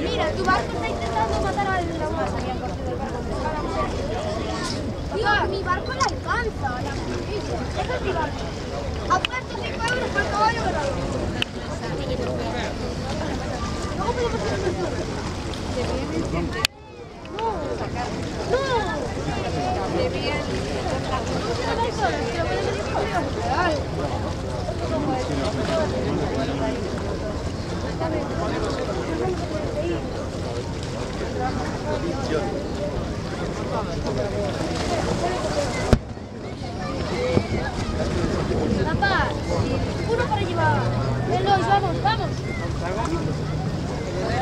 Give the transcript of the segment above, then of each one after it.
Mira, tu barco está intentando matar a la bolsa. Digo, mi barco la alcanza, la maravilla. Ese es mi barco. Apuesto 5 euros por caballo que lo luego podemos hacer una persona. Papá, uno para llevar. Eloy, vamos, vamos.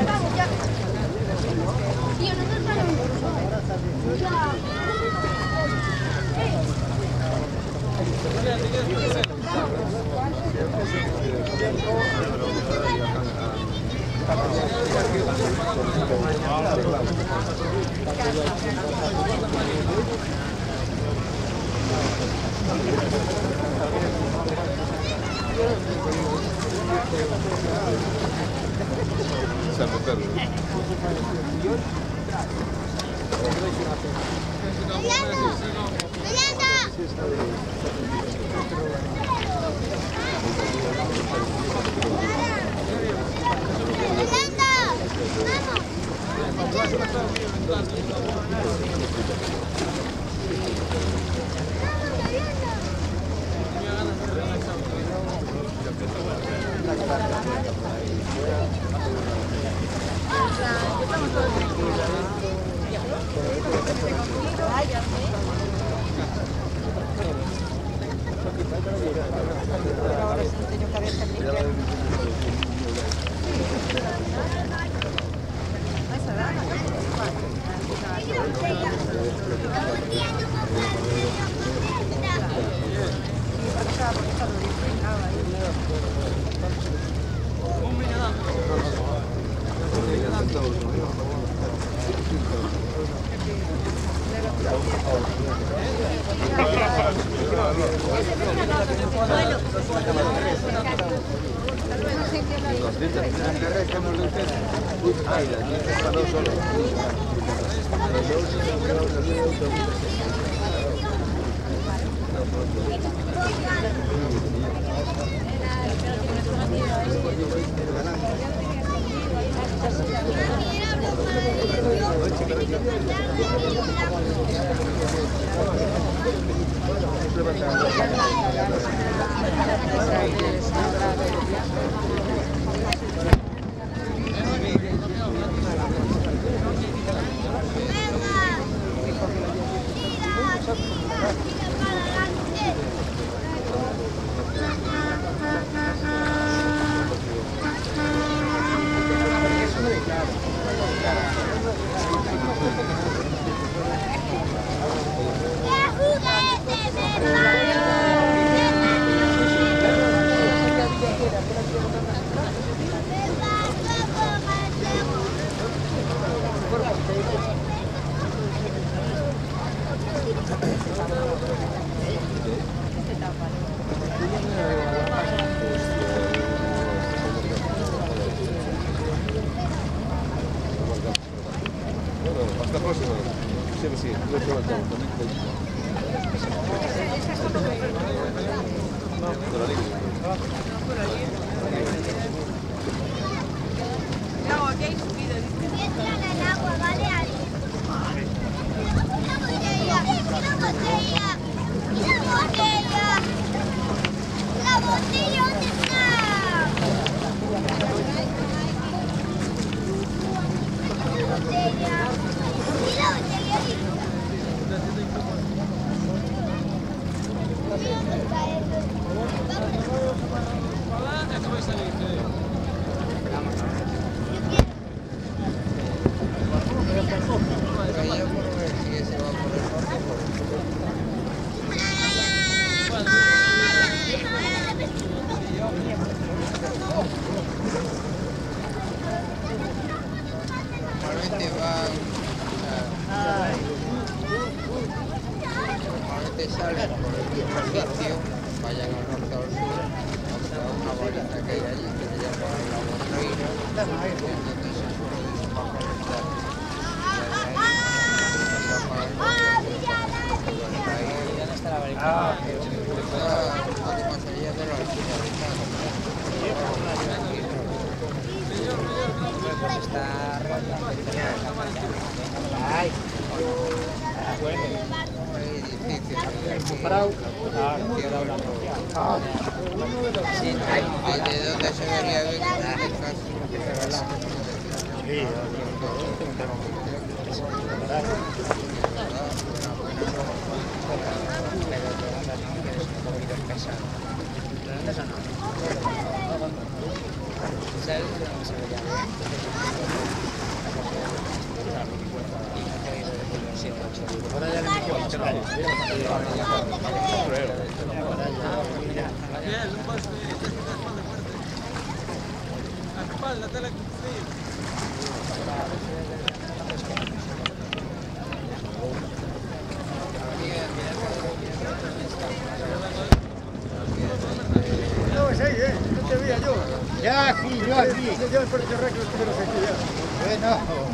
Vamos, ya. Tío, nosotros vamos. Ya. Hasta próximo. Sí, sí, lo he levantado también. Te lo digo. No, aquí hay subida. Entran al agua, ¿vale, Ari? Una botella, una botella, una botella. La botella, ¿dónde está? La botella. ¿Y la botella ahí? ¿Y dónde está eso? Normalmente salen por el sitio, vayan al norte o al sur, hasta una varita que hay allí que se llama la Monreira, donde se suele despaparentar. ¿Dónde está la varita? Un poco más allá de la altura. Está Ay. Parado. ¿De dónde se vería bien en este caso? Ya aquí, yo aquí. Yo el Puerto Rico, pero se queda. Bueno.